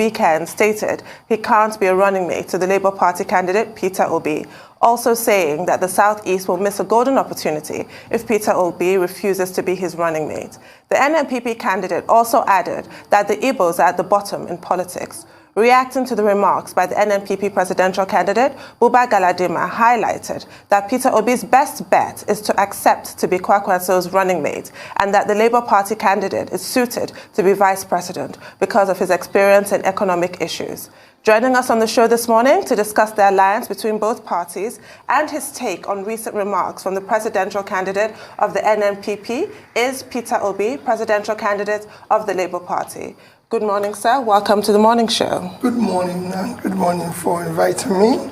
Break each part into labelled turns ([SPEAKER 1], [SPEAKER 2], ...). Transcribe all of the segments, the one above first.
[SPEAKER 1] weekend stated he can't be a running mate to the Labour Party candidate Peter Obi, also saying that the South-East will miss a golden opportunity if Peter Obi refuses to be his running mate. The NNPP candidate also added that the Igbos are at the bottom in politics. Reacting to the remarks by the NNPP presidential candidate, Buba Galadima highlighted that Peter Obi's best bet is to accept to be Kwakwanso's running mate and that the Labour Party candidate is suited to be vice president because of his experience in economic issues. Joining us on the show this morning to discuss the alliance between both parties and his take on recent remarks from the presidential candidate of the NNPP is Peter Obi, presidential candidate of the Labour Party. Good morning, sir. Welcome to the morning show.
[SPEAKER 2] Good morning, and good morning for inviting me.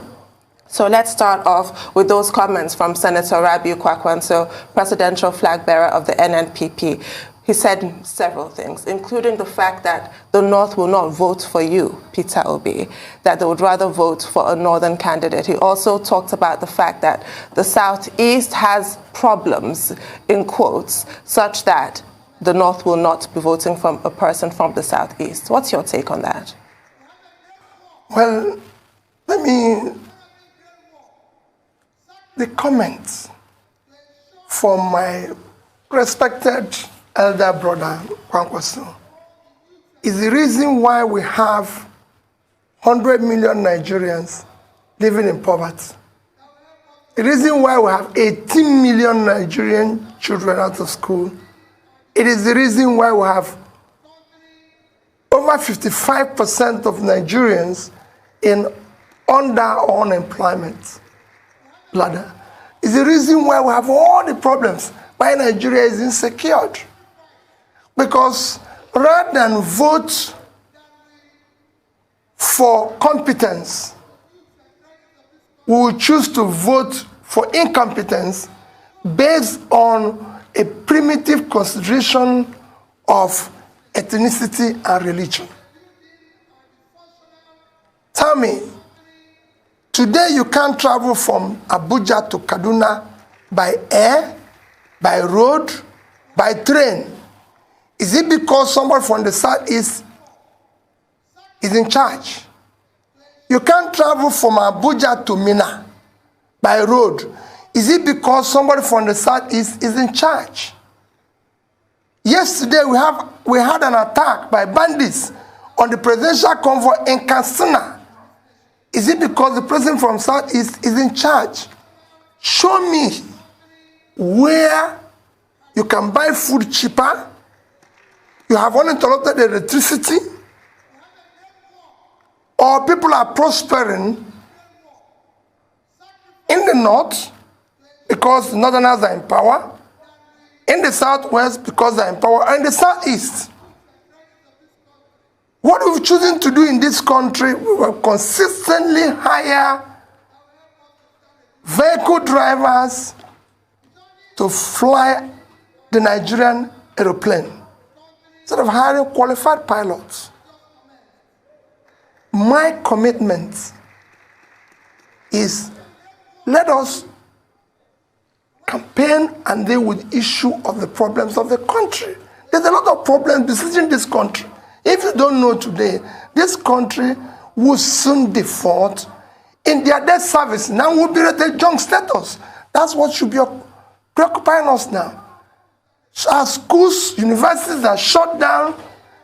[SPEAKER 1] So let's start off with those comments from Senator Rabiu Kwakwanso, presidential flag bearer of the NNPP. He said several things, including the fact that the North will not vote for you, Peter Obi, that they would rather vote for a Northern candidate. He also talked about the fact that the Southeast has problems, in quotes, such that the North will not be voting for a person from the Southeast. What's your take on that?
[SPEAKER 2] Well, the comments from my respected elder brother, Kwankwaso, is the reason why we have 100 million Nigerians living in poverty. The reason why we have 18 million Nigerian children out of school. It is the reason why we have over 55% of Nigerians in under unemployment ladder. It's the reason why we have all the problems, why Nigeria is insecure. Because rather than vote for competence, we will choose to vote for incompetence based on a primitive consideration of ethnicity and religion. Tell me, today you can't travel from Abuja to Kaduna by air, by road, by train. Is it because somebody from the Southeast is in charge? You can't travel from Abuja to Minna by road. Is it because somebody from the Southeast is in charge? Yesterday we had an attack by bandits on the presidential convoy in Katsina. Is it because the president from Southeast is in charge? Show me where you can buy food cheaper, you have uninterrupted electricity, or people are prospering in the north because the northerners are in power, in the southwest because they're in power, and in the southeast. What we've chosen to do in this country, we will consistently hire vehicle drivers to fly the Nigerian aeroplane instead of hiring qualified pilots. My commitment is let us campaign and deal with the issue of the problems of the country. There's a lot of problems besieging this country. If you don't know today, this country will soon default in their debt service. Now we'll be rated junk status. That's what should be preoccupying us now. Our schools, universities are shut down,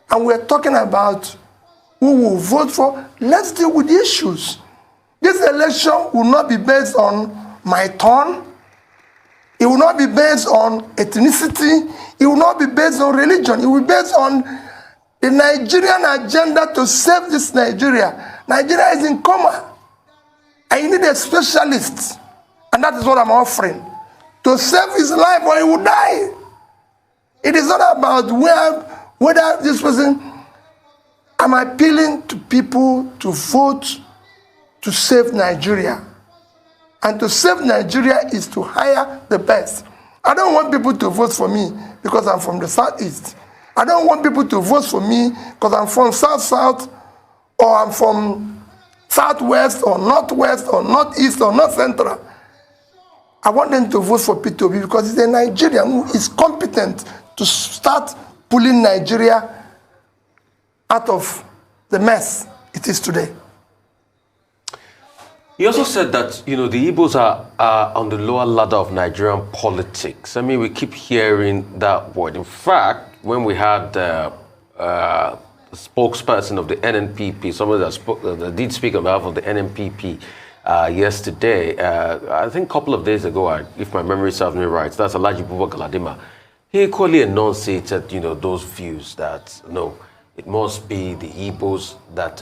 [SPEAKER 2] and we're talking about who will vote for. Let's deal with the issues. This election will not be based on my turn. It will not be based on ethnicity. It will not be based on religion. It will be based on the Nigerian agenda to save this Nigeria. Nigeria is in coma. And you need a specialist. And that is what I'm offering. To save his life or he will die. It is not about whether this person. I'm appealing to people to vote to save Nigeria. And to save Nigeria is to hire the best. I don't want people to vote for me because I'm from the Southeast. I don't want people to vote for me because I'm from South-South, or I'm from Southwest, or Northwest, or Northeast, or North Central. I want them to vote for Peter Obi because he's a Nigerian who is competent to start pulling Nigeria out of the mess it is today.
[SPEAKER 3] He also said that, the Igbos are on the lower ladder of Nigerian politics. I mean, we keep hearing that word. In fact, when we had the spokesperson of the NNPP, somebody that did speak on behalf of the NNPP yesterday, I think a couple of days ago, if my memory serves me right, that's Alhaji Buba Galadima, he equally enunciated, those views that, no, it must be the Igbos that,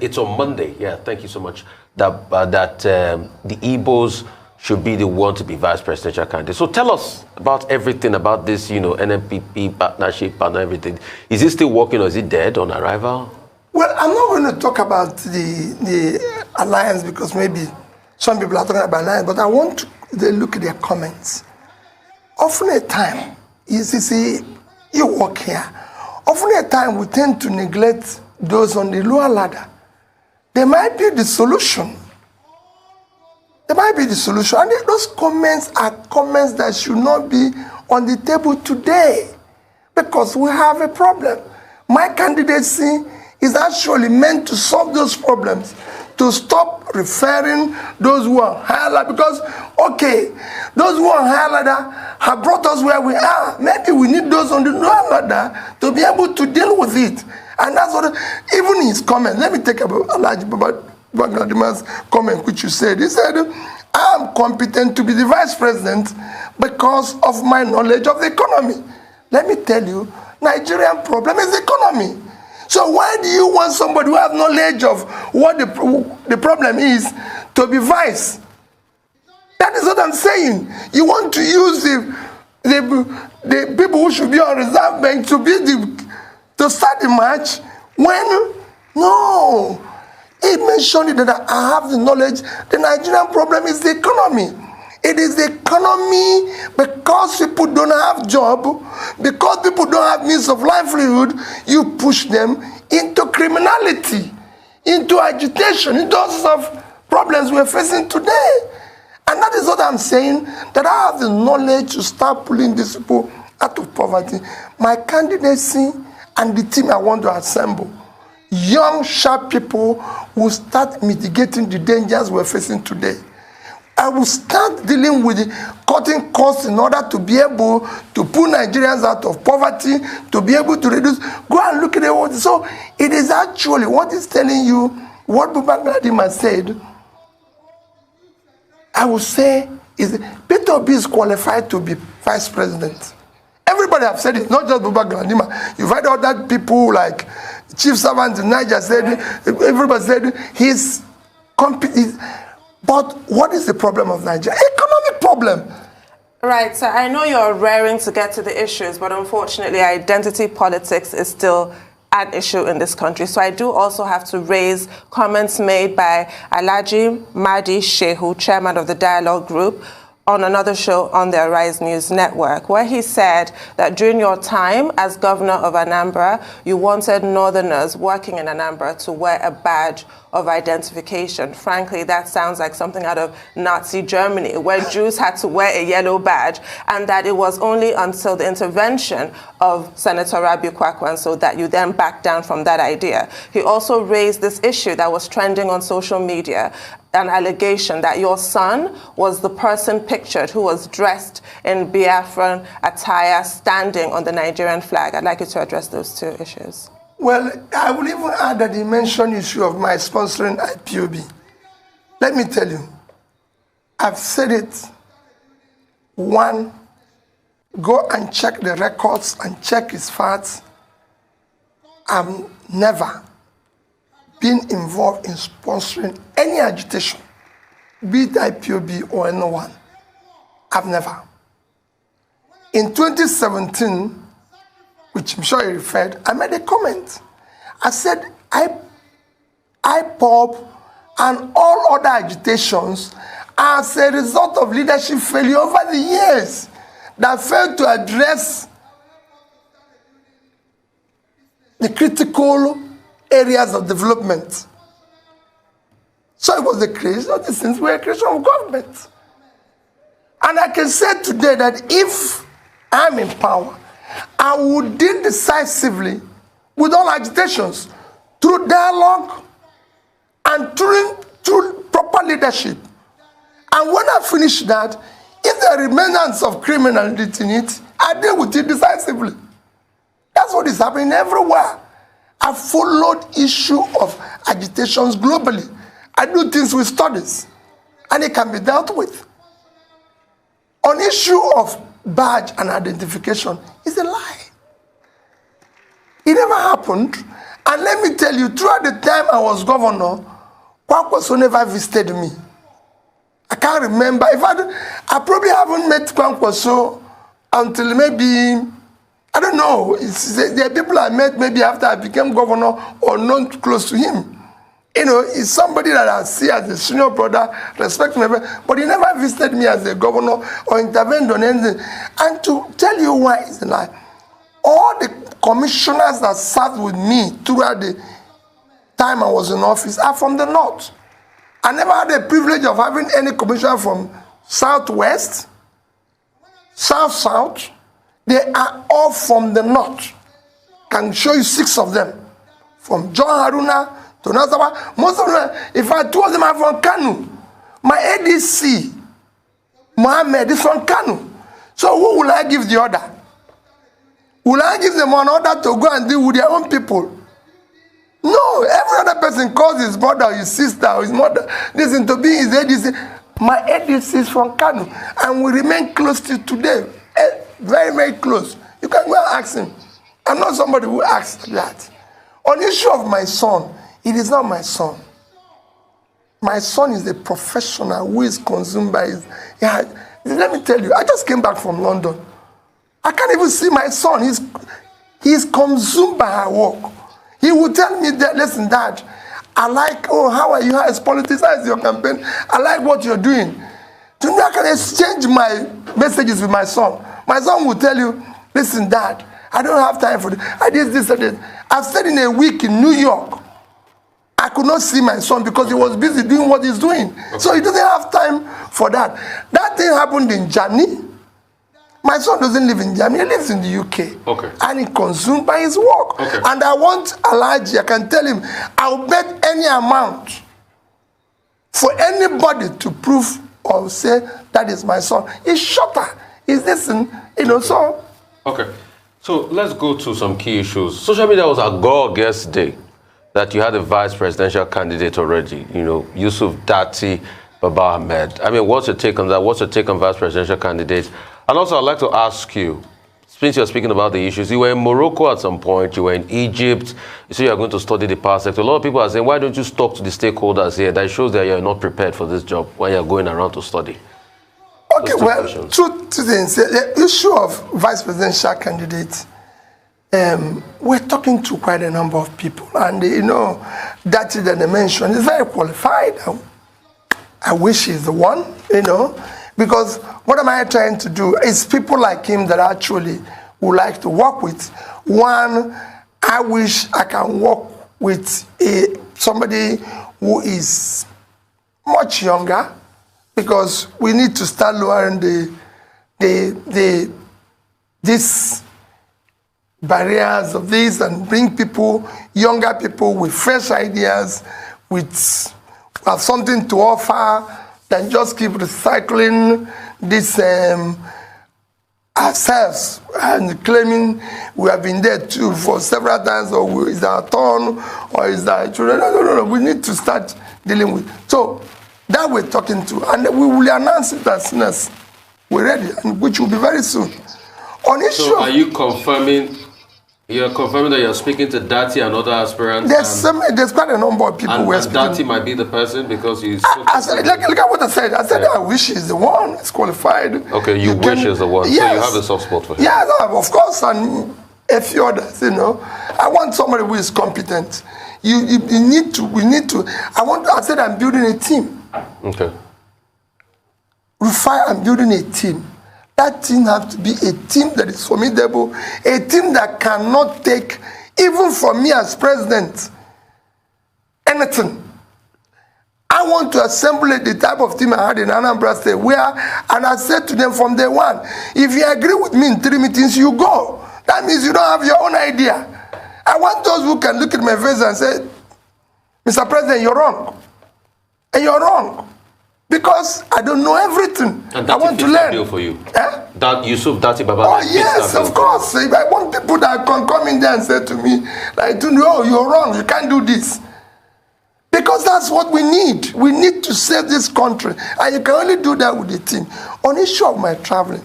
[SPEAKER 3] it's on Monday. Yeah, thank you so much. That the Igbos should be the one to be vice presidential candidate. So tell us about everything about this, NNPP partnership and everything. Is it still working or is it dead on arrival?
[SPEAKER 2] Well, I'm not going to talk about the alliance because maybe some people are talking about alliance, but I want to look at their comments. Often a time, you see, you work here. Often a time we tend to neglect those on the lower ladder. They might be the solution. They might be the solution. And those comments are comments that should not be on the table today because we have a problem. My candidacy is actually meant to solve those problems, to stop referring those who are higher ladder. Because, okay, those who are higher ladder have brought us where we are. Maybe we need those on the lower ladder to be able to deal with it. And that's what, even his comment, let me take about Alhaji Babagadima's comment, which you said. He said, I am competent to be the vice president because of my knowledge of the economy. Let me tell you, Nigerian problem is the economy. So why do you want somebody who has knowledge of what the problem is to be vice? That is what I'm saying. You want to use the people who should be on reserve bank to start the match when, no. He mentioned that I have the knowledge. The Nigerian problem is the economy. It is the economy because people don't have job, because people don't have means of livelihood, you push them into criminality, into agitation, into all sorts of problems we're facing today. And that is what I'm saying, that I have the knowledge to start pulling these people out of poverty. My candidacy and the team I want to assemble, young, sharp people will start mitigating the dangers we're facing today. I will start dealing with cutting costs in order to be able to pull Nigerians out of poverty, to be able to reduce. Go and look at the world. So it is actually what is telling you what Buba Galadima said. I would say is Peter Obi is qualified to be vice president. Everybody have said it, not just Buba Galadima. You've heard other people like Chief Servant in Niger said, everybody said he's competent. But what is the problem of Nigeria? Economic problem.
[SPEAKER 1] Right, so I know you're raring to get to the issues, but unfortunately identity politics is still an issue in this country. So I do also have to raise comments made by Alhaji Mahdi Shehu, chairman of the Dialogue Group, on another show on the Arise News Network, where he said that during your time as governor of Anambra, you wanted northerners working in Anambra to wear a badge of identification. Frankly, that sounds like something out of Nazi Germany, where Jews had to wear a yellow badge, and that it was only until the intervention of Senator Rabiu Kwakwanso that you then backed down from that idea. He also raised this issue that was trending on social media, an allegation that your son was the person pictured who was dressed in Biafran attire standing on the Nigerian flag. I'd like you to address those two issues.
[SPEAKER 2] Well, I will even add that he mentioned the issue of my sponsoring IPOB. Let me tell you, I've said it. One, go and check the records and check his facts. I've never been involved in sponsoring any agitation, be it IPOB or anyone. I've never. In 2017, which I'm sure you referred, I made a comment. I said, IPOB and all other agitations are as a result of leadership failure over the years that failed to address the critical areas of development. So it was the creation of the things were a creation of government. And I can say today that if I'm in power, I would deal decisively with all agitations to through dialogue and through proper leadership. And when I finish that, if there are remnants of criminality in it, I deal with it decisively. That's what is happening everywhere. I followed issue of agitations globally. I do things with studies, and it can be dealt with. On issue of badge and identification, it's a lie. It never happened. And let me tell you, throughout the time I was governor, Kwankwaso never visited me. I can't remember. I probably haven't met Kwankwaso until maybe, I don't know. There are people I met maybe after I became governor or not close to him. You know, it's somebody that I see as a senior brother, respect me, but he never visited me as a governor or intervened on anything. And to tell you why it's a lie, all the commissioners that served with me throughout the time I was in office are from the north. I never had the privilege of having any commissioner from southwest, south. They are all from the north. Can show you 6 of them. From John Haruna to Nazawa. Most of them, if I 2 of them are from Kanu. My ADC, Mohammed, is from Kanu. So who will I give the order? Will I give them an order to go and deal with their own people? No, every other person calls his brother, or his sister, or his mother. Listen to be his ADC. My ADC is from Kanu, and we remain close to today. Very, very close. You can go and ask him. I'm not somebody who asks that. On the issue of my son, it is not my son. My son is a professional who is consumed by his... Yeah, let me tell you, I just came back from London. I can't even see my son. He's consumed by her work. He will tell me that, listen, Dad, I like, oh, how are you? How is politics? How is your campaign? I like what you're doing. To me, I can exchange my messages with my son. My son will tell you, listen, Dad, I don't have time for this. I did this and this. I've stayed in a week in New York. I could not see my son because he was busy doing what he's doing. Okay. So he doesn't have time for that. That thing happened in Germany. My son doesn't live in Germany, he lives in the UK. Okay. And he's consumed by his work. Okay. And I want Alaji, I can tell him, I'll bet any amount for anybody to prove or say that is my son. He's shorter. He's listen, you know, so. Okay.
[SPEAKER 3] So let's go to some key issues. Social media was agog yesterday that you had a vice presidential candidate already, you know, Yusuf Dati Baba Ahmed. I mean, what's your take on that? What's your take on vice presidential candidates? And also, I'd like to ask you, since you're speaking about the issues, you were in Morocco at some point, you were in Egypt, you say you're going to study the power sector. A lot of people are saying, why don't you talk to the stakeholders here? That shows that you're not prepared for this job when you're going around to study.
[SPEAKER 2] Okay, well, two things. The issue of vice presidential candidates, we're talking to quite a number of people. And, you know, that they mentioned is very qualified. I wish he's the one, you know. Because what am I trying to do? It's people like him that actually would like to work with. One, I wish I can work with somebody who is much younger, because we need to start lowering these barriers of this and bring people, younger people with fresh ideas, with have something to offer, than just keep recycling this ourselves and claiming we have been there too for several times, or is our turn, or is our children. No. We need to start dealing with. So that we're talking to, and we will announce it as soon as we're ready, and which will be very soon. On issue.
[SPEAKER 3] So are you confirming? You're confirming that you're speaking to Dati and other aspirants?
[SPEAKER 2] There's quite a number of people who are speaking.
[SPEAKER 3] Dati might be the person because he's...
[SPEAKER 2] Look at what I said. I said, I wish he's the one. He's qualified.
[SPEAKER 3] Okay, you wish he's the one. Yes. So you have a soft spot for him.
[SPEAKER 2] Yeah, of course, and a few others, you know. I want somebody who is competent. We need to. I said I'm building a team. Okay. Rufai, I'm building a team. That team has to be a team that is formidable, a team that cannot take, even from me as president, anything. I want to assemble the type of team I had in Anambra State, and I said to them from day one, if you agree with me in 3 meetings, you go. That means you don't have your own idea. I want those who can look at my face and say, Mr. President, you're wrong. And you're wrong. Because I don't know everything.
[SPEAKER 3] And
[SPEAKER 2] I want to learn.
[SPEAKER 3] Deal for you.
[SPEAKER 2] Eh?
[SPEAKER 3] That Yusuf Dati Baba.
[SPEAKER 2] Oh yes, of course. If I want people that can come in there and say to me, like, no, you're wrong, you can't do this. Because that's what we need. We need to save this country. And you can only do that with the team. On issue of my traveling,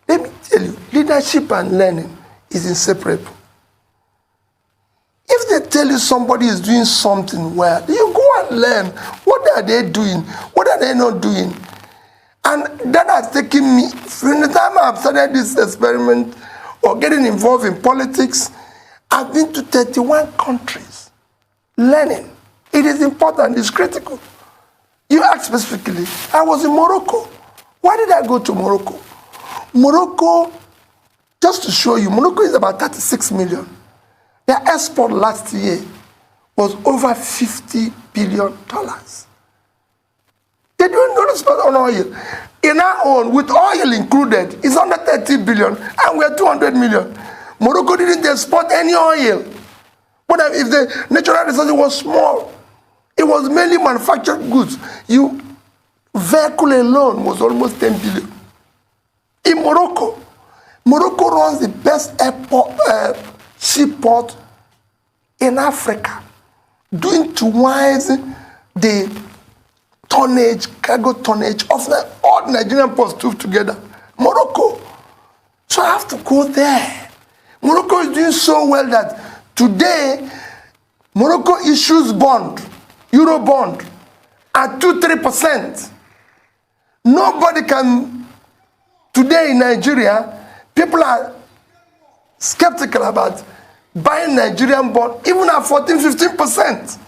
[SPEAKER 2] let me tell you, leadership and learning is inseparable. If they tell you somebody is doing something well, you go and learn. What are they doing? What are they not doing? And that has taken me, from the time I've started this experiment or getting involved in politics, I've been to 31 countries learning. It is important, it's critical. You asked specifically, I was in Morocco. Why did I go to Morocco? Morocco, just to show you, Morocco is about 36 million. Their export last year was over $50 billion. They don't spend on oil. In our own, with oil included, it's under 30 billion, and we're 200 million. Morocco didn't export any oil. But if the natural resources was small, it was mainly manufactured goods. Vehicle alone was almost 10 billion. In Morocco, Morocco runs the best airport, seaport in Africa, doing twice the tonnage, cargo tonnage of all Nigerian ports together. Morocco. So I have to go there. Morocco is doing so well that today, Morocco issues bond, Euro bond, at 2-3%. Nobody can, today in Nigeria, people are skeptical about buying Nigerian bond, even at 14-15%.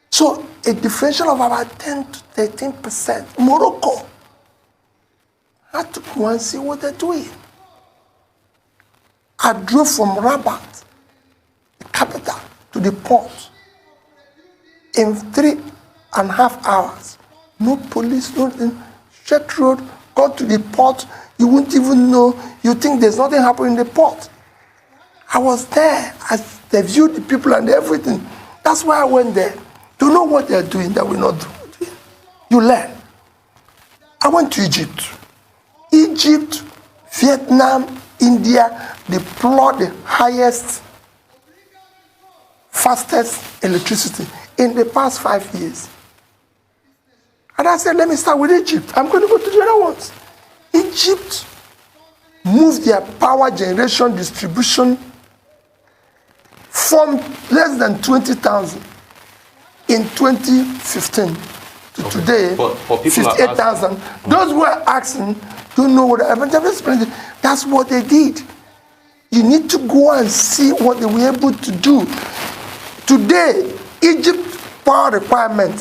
[SPEAKER 2] So a differential of about 10 to 13%. Morocco. I had to go and see what they're doing. I drove from Rabat, the capital, to the port in 3.5 hours. No police, nothing. Straight road, got to the port. You wouldn't even know. You think there's nothing happening in the port. I was there. They viewed the people and everything. That's why I went there. To know what they're doing that we're not doing. You learn. I went to Egypt. Egypt, Vietnam, India deploy the highest, fastest electricity in the past 5 years. And I said, let me start with Egypt. I'm going to go to the other ones. Egypt moved their power generation distribution from less than 20,000 in 2015 to today, 58,000. Those who are asking don't know what happened. That's what they did. You need to go and see what they were able to do. Today, Egypt's power requirement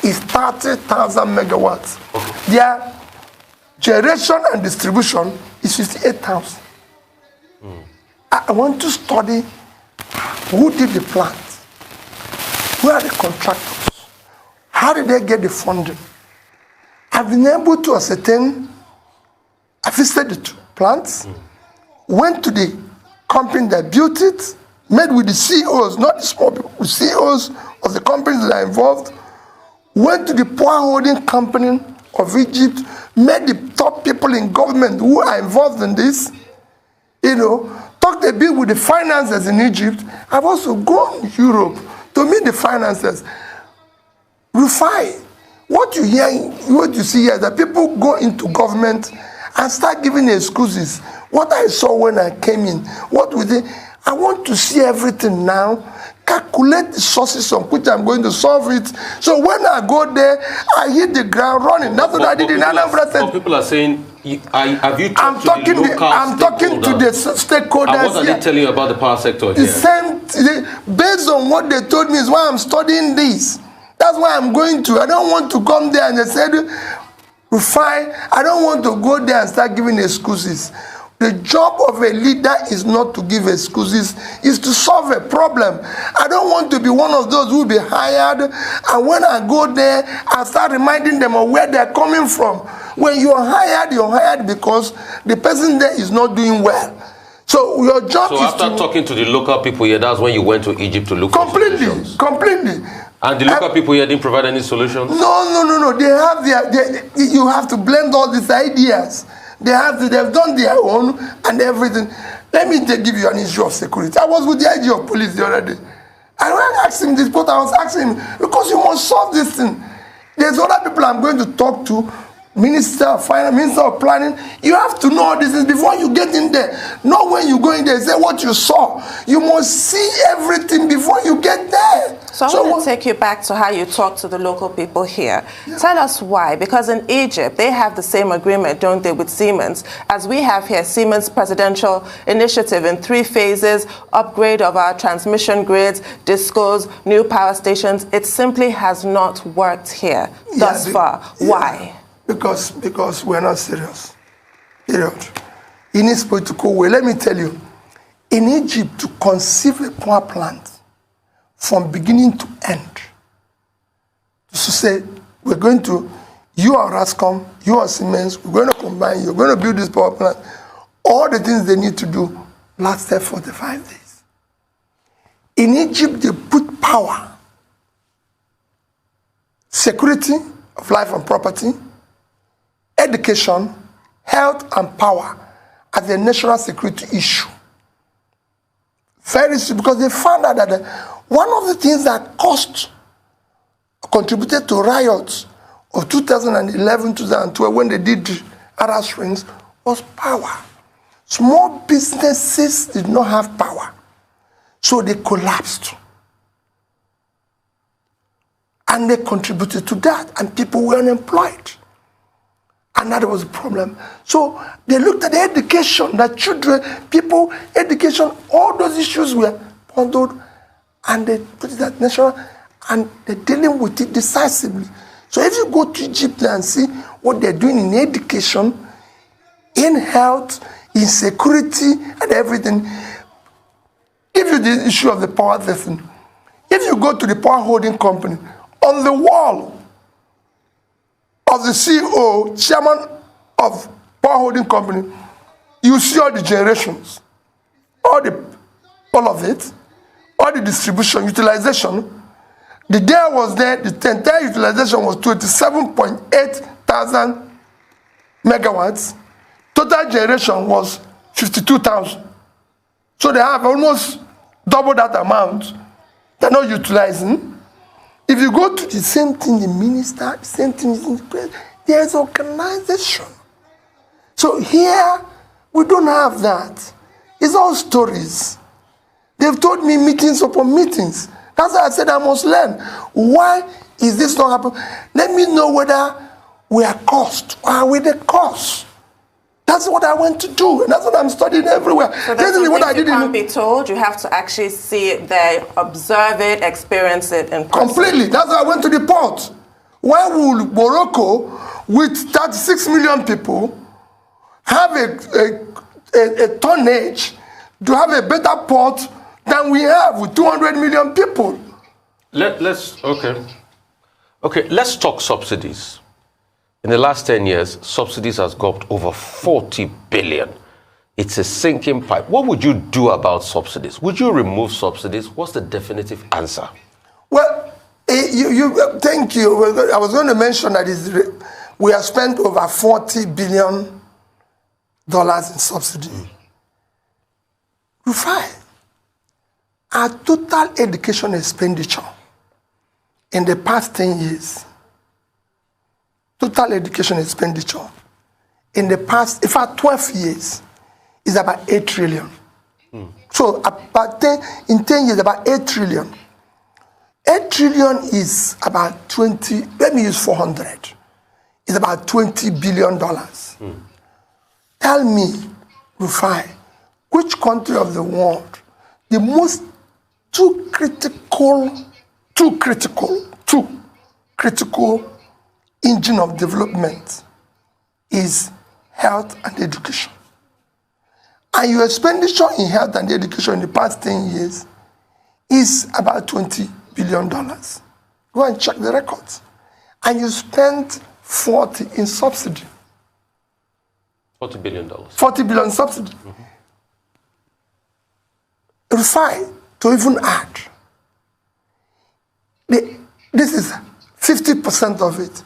[SPEAKER 2] is 30,000 megawatts. Okay. Their generation and distribution is 58,000. I want to study who did the plant, who are the contractors, how did they get the funding. I've been able to ascertain, I visited the two plants, went to the company that built it, met with the CEOs, not the small people, the CEOs of the companies that are involved, went to the power holding company of Egypt, met the top people in government who are involved in this, talked a bit with the financiers in Egypt. I've also gone to Europe to meet the financiers. Rufai, what you see here is that people go into government and start giving excuses. What I saw when I came in, what we did, I want to see everything now, calculate the sources on which I'm going to solve it. So when I go there, I hit the ground running. That's what I did in Anambra State.
[SPEAKER 3] People are saying, have you talked to the local
[SPEAKER 2] I'm talking to the stakeholders.
[SPEAKER 3] And what are they telling you about the power sector here?
[SPEAKER 2] The same, based on what they told me is why I'm studying this. That's why I'm going to. I don't want to come there and they said, fine, I don't want to go there and start giving excuses. The job of a leader is not to give excuses, is to solve a problem. I don't want to be one of those who will be hired, and when I go there, I start reminding them of where they're coming from. When you're hired because the person there is not doing well. So your job
[SPEAKER 3] So
[SPEAKER 2] is
[SPEAKER 3] after talking to the local people here, that's when you went to Egypt to look for solutions?
[SPEAKER 2] Completely.
[SPEAKER 3] And the local people here didn't provide any solutions?
[SPEAKER 2] No. They have you have to blend all these ideas. They've done their own and everything. Let me give you an issue of security. I was with the IG of police the other day. I went and asked him this, but I was asking him, because you must solve this thing. There's other people I'm going to talk to, Minister of Finance, Minister of Planning. You have to know all these things before you get in there. Not when you go in there, say what you saw. You must see everything before you get there.
[SPEAKER 1] So I want to take you back to how you talk to the local people here. Yeah. Tell us why. Because in Egypt, they have the same agreement, don't they, with Siemens, as we have here, Siemens Presidential Initiative in 3 phases, upgrade of our transmission grids, discos, new power stations. It simply has not worked here thus far. Why?
[SPEAKER 2] Because we're not serious. Period. In its political way, let me tell you, in Egypt, to conceive a power plant from beginning to end, to say, we're going to, you are Rascom, you are Siemens, we're going to combine, you're going to build this power plant, all the things they need to do lasted 45 days. In Egypt, they put power, security of life and property, education, health, and power as a national security issue. Very simple, because they found out that one of the things that contributed to riots of 2011, 2012, when they did the Arab Springs, was power. Small businesses did not have power, so they collapsed. And they contributed to that, and people were unemployed. And that was a problem. So they looked at the education, the children, people, education, all those issues were pondered, and they put it at national, and they're dealing with it decisively. So if you go to Egypt and see what they're doing in education, in health, in security, and everything, give you the issue of the power thing. If you go to the power holding company, on the wall of the CEO, chairman of power holding company, you see all the generations, all of it, all the distribution, utilization. The day I was there, the entire utilization was 27.8 thousand megawatts. Total generation was 52,000. So they have almost double that amount. They're not utilizing. If you go to the same thing, the minister, the same thing in the president, there's organization. So here, we don't have that. It's all stories. They've told me meetings upon meetings. That's why I said I must learn. Why is this not happening? Let me know whether we are caused or are we the cause. That's what I went to do, and that's what I'm studying everywhere.
[SPEAKER 1] So that's something what you can't be told. You have to actually see it there, observe it, experience it in person.
[SPEAKER 2] Completely. That's why I went to the port. Why would Morocco, with 36 million people, have a tonnage to have a better port than we have with 200 million people?
[SPEAKER 3] Let's talk subsidies. In the last 10 years, subsidies has gulped over 40 billion. It's a sinking pipe. What would you do about subsidies? Would you remove subsidies? What's the definitive answer?
[SPEAKER 2] Well, thank you. I was going to mention that we have spent over $40 billion in subsidy. Rufai, our total education expenditure in the past 10 years, total education expenditure in the past, in fact, 12 years, is about 8 trillion. So in 10 years, about 8 trillion. 8 trillion is about 20, let me use 400. It's about $20 billion. Tell me, Rufai, which country of the world, the most two critical engine of development is health and education. And your expenditure in health and education in the past 10 years is about $20 billion. Go and check the records. And you spent 40 in subsidy.
[SPEAKER 3] $40 billion.
[SPEAKER 2] 40 billion subsidy. refine, to even add. This is 50% of it.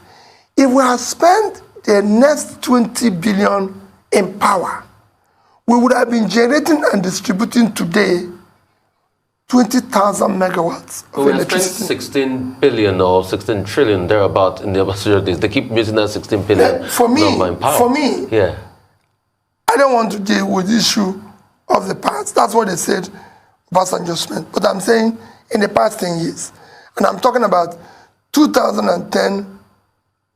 [SPEAKER 2] If we had spent the next 20 billion in power, we would have been generating and distributing today 20,000 megawatts of
[SPEAKER 3] we
[SPEAKER 2] electricity.
[SPEAKER 3] spent 16 billion or 16 trillion thereabout in the ambassador days. They keep using that 16 billion number in power.
[SPEAKER 2] For me,
[SPEAKER 3] yeah.
[SPEAKER 2] I don't want to deal with the issue of the past. That's what they said about adjustment. But I'm saying in the past 10 years, and I'm talking about 2010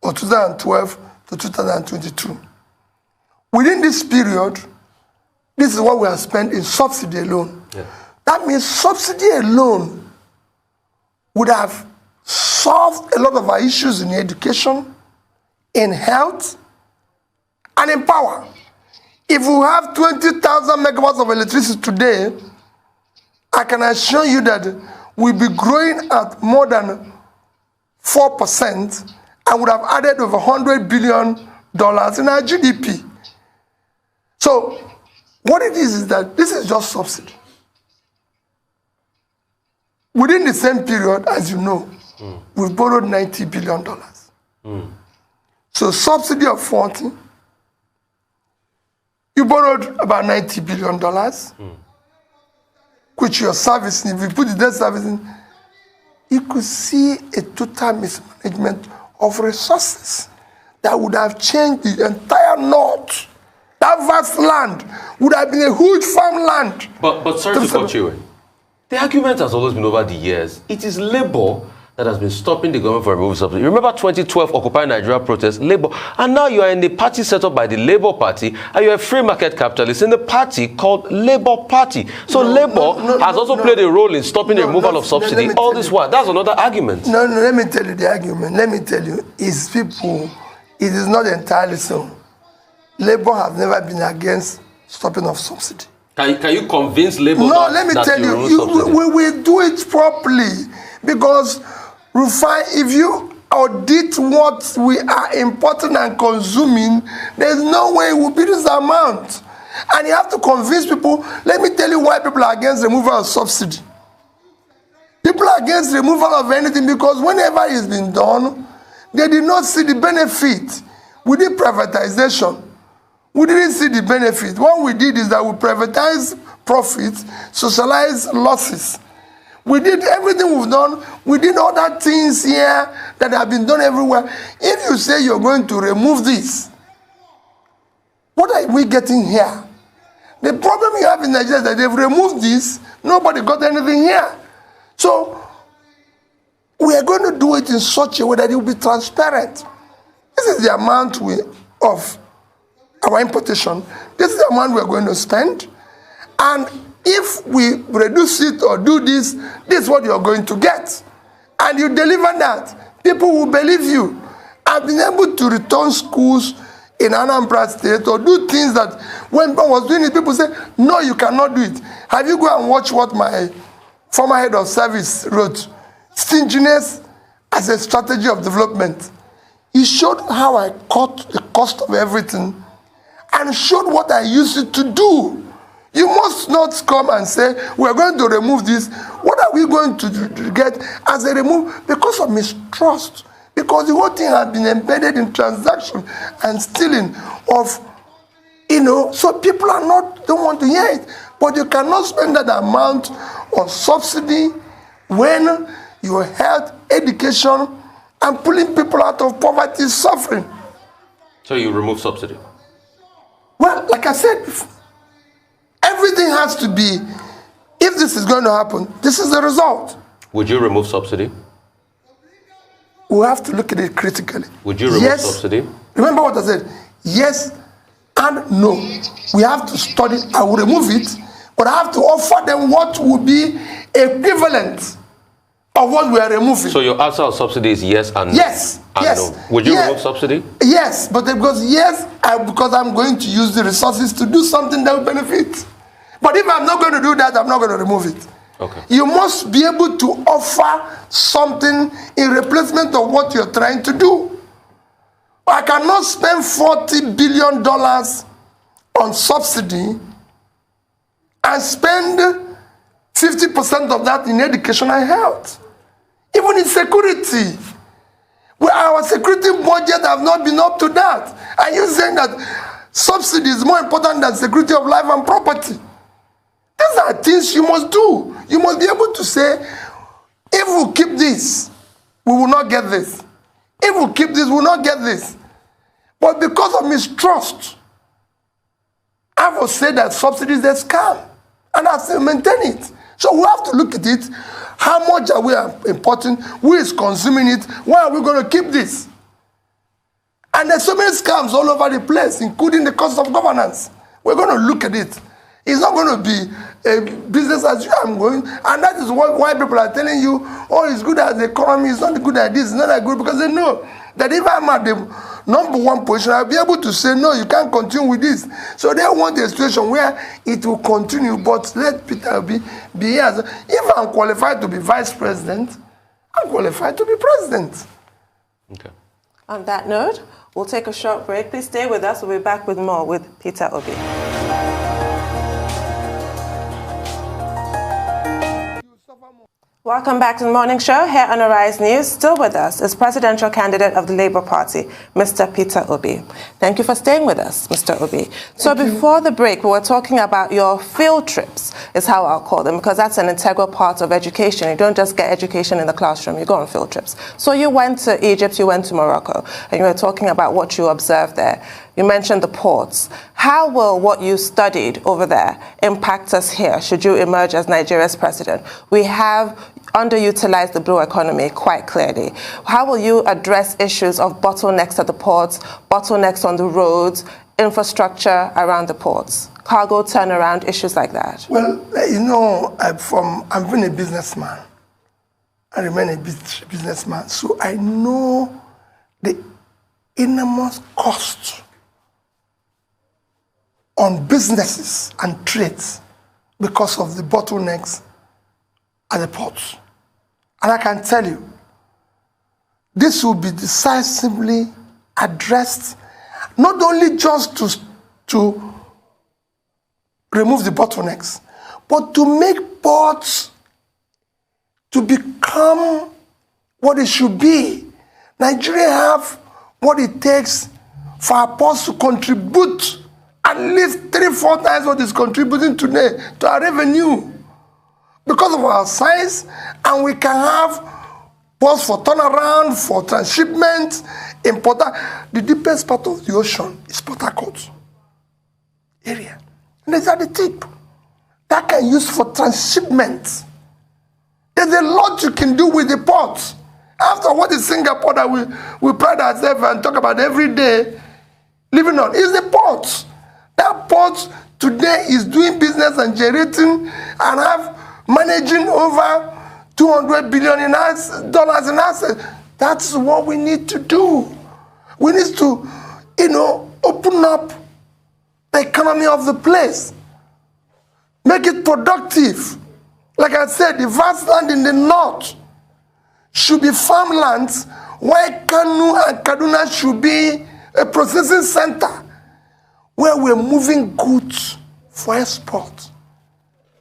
[SPEAKER 2] or 2012 to 2022. Within this period, this is what we have spent in subsidy alone.
[SPEAKER 3] Yeah.
[SPEAKER 2] That means subsidy alone would have solved a lot of our issues in education, in health, and in power. If we have 20,000 megawatts of electricity today, I can assure you that we'll be growing at more than 4% and would have added over $100 billion in our GDP. So what it is that this is just subsidy. Within the same period, as you know, we've borrowed $90 billion. So subsidy of 40, you borrowed about $90 billion, which you're servicing. If you put the debt servicing, you could see a total mismanagement of resources that would have changed the entire north. That vast land would have been a huge farmland.
[SPEAKER 3] But sorry to cut you in. The argument has always been over the years. It is Labour that has been stopping the government from removing subsidy. Remember 2012 Occupy Nigeria protest, Labour, and now you are in the party set up by the Labour Party, and you're a free market capitalist in the party called Labour Party. So Labour has also played a role in stopping the removal of subsidy. All this while, that's another argument.
[SPEAKER 2] No, let me tell you the argument. Let me tell you, it's people, it is not entirely so. Labour has never been against stopping of subsidy.
[SPEAKER 3] Can you convince Labour?
[SPEAKER 2] No, let me tell you, we will do it properly, because Rufai, if you audit what we are importing and consuming, there's no way it will be this amount. And you have to convince people. Let me tell you why people are against removal of subsidy. People are against removal of anything because whenever it's been done, they did not see the benefit. We did privatization. We didn't see the benefit. What we did is that we privatized profits, socialized losses. We did everything we've done. We did other things here that have been done everywhere. If you say you're going to remove this, what are we getting here? The problem you have in Nigeria is that they've removed this. Nobody got anything here. So we are going to do it in such a way that it will be transparent. This is the amount of our importation. This is the amount we're going to spend. And if we reduce it or do this, this is what you're going to get. And you deliver that, people will believe you. I've been able to return schools in Anambra State or do things that when I was doing it, people say, no, you cannot do it. Have you go and watch what my former head of service wrote? Stinginess as a strategy of development. He showed how I cut the cost of everything and showed what I used it to do. You must not come and say, we're going to remove this. What are we going to get as a remove? Because of mistrust. Because the whole thing has been embedded in transaction and stealing of, so people don't want to hear it. But you cannot spend that amount on subsidy when your health, education, and pulling people out of poverty is suffering.
[SPEAKER 3] So you remove subsidy?
[SPEAKER 2] Well, like I said before, everything has to be, if this is going to happen, this is the result.
[SPEAKER 3] Would you remove subsidy?
[SPEAKER 2] We have to look at it critically.
[SPEAKER 3] Would you remove subsidy?
[SPEAKER 2] Remember what I said? Yes and no. We have to study. I will remove it, but I have to offer them what would be equivalent of what we are removing.
[SPEAKER 3] So your answer on subsidy is yes and no?
[SPEAKER 2] Yes.
[SPEAKER 3] And
[SPEAKER 2] yes.
[SPEAKER 3] No. Would you remove subsidy?
[SPEAKER 2] Yes, but because because I'm going to use the resources to do something that will benefit. But if I'm not going to do that, I'm not going to remove it.
[SPEAKER 3] Okay.
[SPEAKER 2] You must be able to offer something in replacement of what you're trying to do. I cannot spend $40 billion on subsidy and spend 50% of that in education and health. Even in security, where our security budget have not been up to that. Are you saying that subsidy is more important than security of life and property? These are things you must do. You must be able to say, if we keep this, we will not get this. If we keep this, we will not get this. But because of mistrust, I will say that subsidy is a scam, and I still maintain it. So we have to look at it. How much are we importing? Who is consuming it? Why are we going to keep this? And there's so many scams all over the place, including the cost of governance. We're going to look at it. It's not going to be a business as usual going. And that is why people are telling you, oh, it's good at the economy, it's not good at this, it's not that good, because they know that if I'm at the #1 position, I'll be able to say, no, you can't continue with this. So they want a situation where it will continue, but let Peter be here. If I'm qualified to be vice president, I'm qualified to be president.
[SPEAKER 3] Okay.
[SPEAKER 1] On that note, we'll take a short break. Please stay with us. We'll be back with more with Peter Obi. Welcome back to the morning show here on Arise News. Still with us is presidential candidate of the Labour Party, Mr. Peter Obi. Thank you for staying with us, Mr. Obi. So before the break, we were talking about your field trips, is how I'll call them, because that's an integral part of education. You don't just get education in the classroom, you go on field trips. So you went to Egypt, you went to Morocco, and you were talking about what you observed there. You mentioned the ports. How will what you studied over there impact us here, should you emerge as Nigeria's president? We have underutilized the blue economy quite clearly. How will you address issues of bottlenecks at the ports, bottlenecks on the roads, infrastructure around the ports, cargo turnaround, issues like that?
[SPEAKER 2] Well, you know, I've been a businessman. I remain a businessman, so I know the enormous cost on businesses and trades because of the bottlenecks at the ports. And I can tell you, this will be decisively addressed, not only just to remove the bottlenecks, but to make ports to become what it should be. Nigeria have what it takes for our ports to contribute at least 3-4 times what is contributing today to our revenue because of our size, and we can have ports for turnaround, for transshipment, importer. The deepest part of the ocean is Port Harcourt area, and it's at the tip. That can use for transshipment. There's a lot you can do with the ports. After what is Singapore that we pride ourselves and talk about every day living on is the ports. That port today is doing business and generating and managing over $200 billion in assets. That's what we need to do. We need to, open up the economy of the place, make it productive. Like I said, the vast land in the north should be farmlands, while Kanu and Kaduna should be a processing center where we're moving goods for export.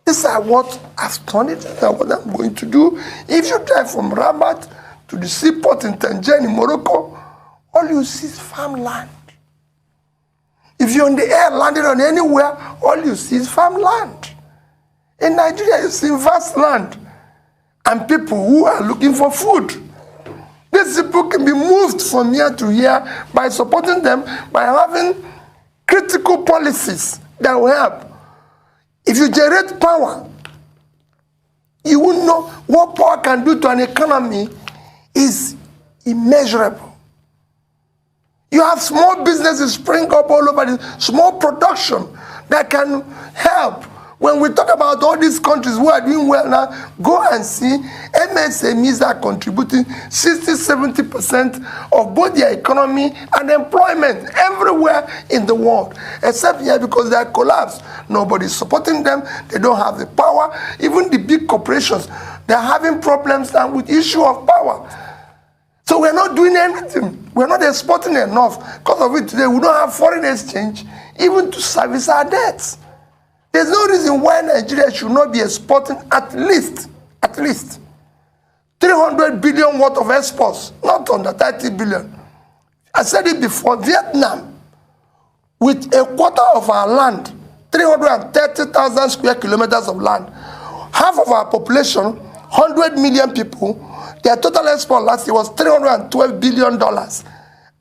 [SPEAKER 2] These are what I've studied and what I'm going to do. If you drive from Rabat to the seaport in Tangier in Morocco, all you see is farmland. If you're in the air, landed on anywhere, all you see is farmland. In Nigeria, you see vast land and people who are looking for food. These people can be moved from here to here by supporting them, by having critical policies that will help. If you generate power, you will know what power can do to an economy is immeasurable. You have small businesses spring up all over, the small production that can help. When we talk about all these countries who are doing well now, go and see MSMEs are contributing 60-70% of both their economy and employment everywhere in the world, except here because they are collapsed. Nobody's supporting them. They don't have the power. Even the big corporations, they're having problems now with issue of power. So we're not doing anything. We're not exporting enough. Because of it today, we don't have foreign exchange even to service our debts. There's no reason why Nigeria should not be exporting at least 300 billion worth of exports, not under 30 billion. I said it before, Vietnam, with a quarter of our land, 330,000 square kilometers of land, half of our population, 100 million people, their total export last year was $312 billion.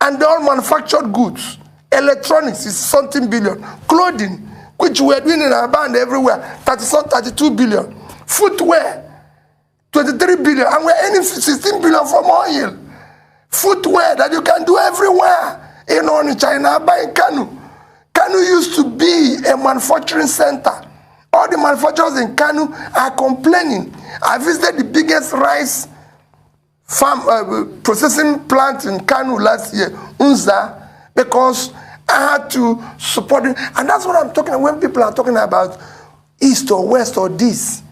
[SPEAKER 2] And they all manufactured goods. Electronics is something billion. Clothing, which we're doing in our band everywhere, 32 billion. Footwear, 23 billion. And we're earning 16 billion from oil. Footwear that you can do everywhere. You know, in China, buying Kanu. Kanu used to be a manufacturing center. All the manufacturers in Kanu are complaining. I visited the biggest rice farm processing plant in Kanu last year, Unza, because I had to support it. And that's what I'm talking about when people are talking about east or west or this.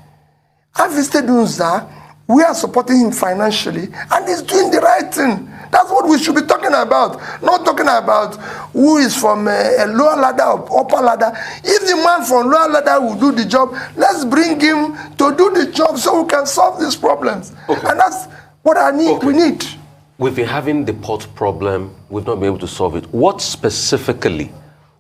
[SPEAKER 2] I visited Unza. We are supporting him financially, and he's doing the right thing. That's what we should be talking about. Not talking about who is from a lower ladder or upper ladder. If the man from lower ladder will do the job, let's bring him to do the job so we can solve these problems. Okay. And that's what I need. Okay. We need.
[SPEAKER 3] We've been having the port problem. We've not been able to solve it. What specifically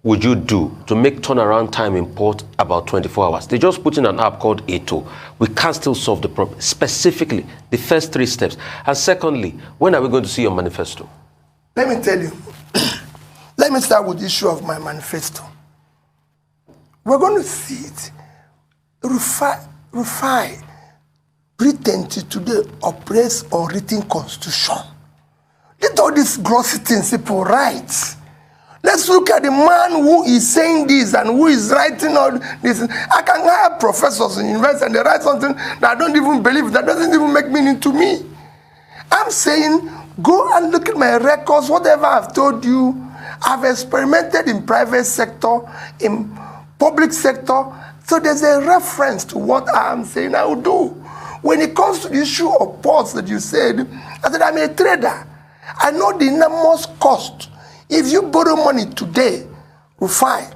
[SPEAKER 3] would you do to make turnaround time in port about 24 hours? They just put in an app called ATO. We can still solve the problem. Specifically, the first 3 steps. And secondly, when are we going to see your manifesto?
[SPEAKER 2] Let me tell you. Let me start with the issue of my manifesto. We're going to see it. Rufai pretend today oppress unwritten constitution. Let all these glossy things people write. Let's look at the man who is saying this and who is writing all this. I can hire professors in university and they write something that I don't even believe, that doesn't even make meaning to me. I'm saying, go and look at my records, whatever I've told you. I've experimented in private sector, in public sector, so there's a reference to what I'm saying I will do. When it comes to the issue of ports that you said, I said I'm a trader. I know the enormous cost. If you borrow money today, Rufai,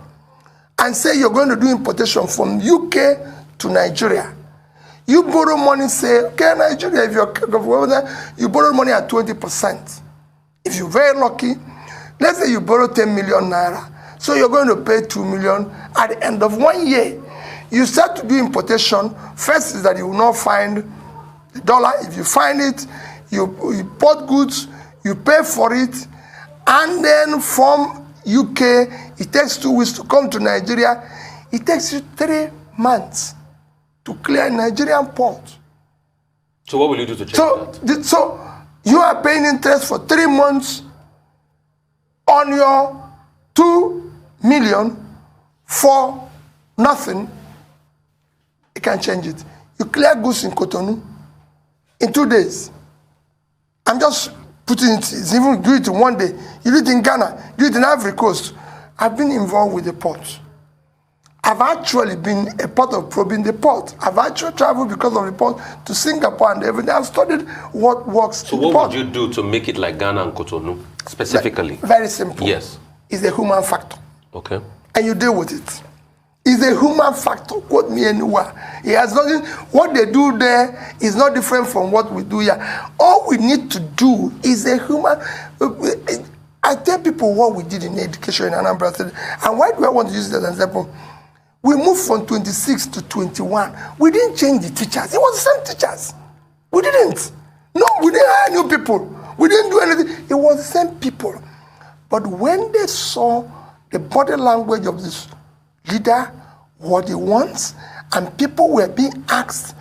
[SPEAKER 2] and say you're going to do importation from UK to Nigeria, you borrow money, say, okay, Nigeria, if you borrow money at 20%. If you're very lucky, let's say you borrow 10 million naira, so you're going to pay 2 million at the end of 1 year. You start to do importation. First is that you will not find the dollar. If you find it, you import goods, you pay for it, and then from UK, it takes 2 weeks to come to Nigeria. It takes you 3 months to clear Nigerian port.
[SPEAKER 3] So what will you do to change that?
[SPEAKER 2] So you are paying interest for 3 months on your 2 million for nothing. You can change it. You clear goods in Cotonou in 2 days. I'm just putting it, even do it in 1 day. You do it in Ghana, do it in Ivory Coast. I've been involved with the port. I've actually been a part of probing the port. I've actually traveled because of the port to Singapore and everything. I've studied what works.
[SPEAKER 3] So what would you do to make it like Ghana and Cotonou, specifically?
[SPEAKER 2] Very simple.
[SPEAKER 3] Yes.
[SPEAKER 2] It's a human factor.
[SPEAKER 3] Okay.
[SPEAKER 2] And you deal with it. It's a human factor. Quote me anywhere. It has nothing. What they do there is not different from what we do here. All we need to do is a human. I tell people what we did in education in Anambra State. And why do I want to use it as an example? We moved from 26 to 21. We didn't change the teachers. It was the same teachers. We didn't. No, we didn't hire new people. We didn't do anything. It was the same people. But when they saw the body language of this leader, what he wants, and people were being asked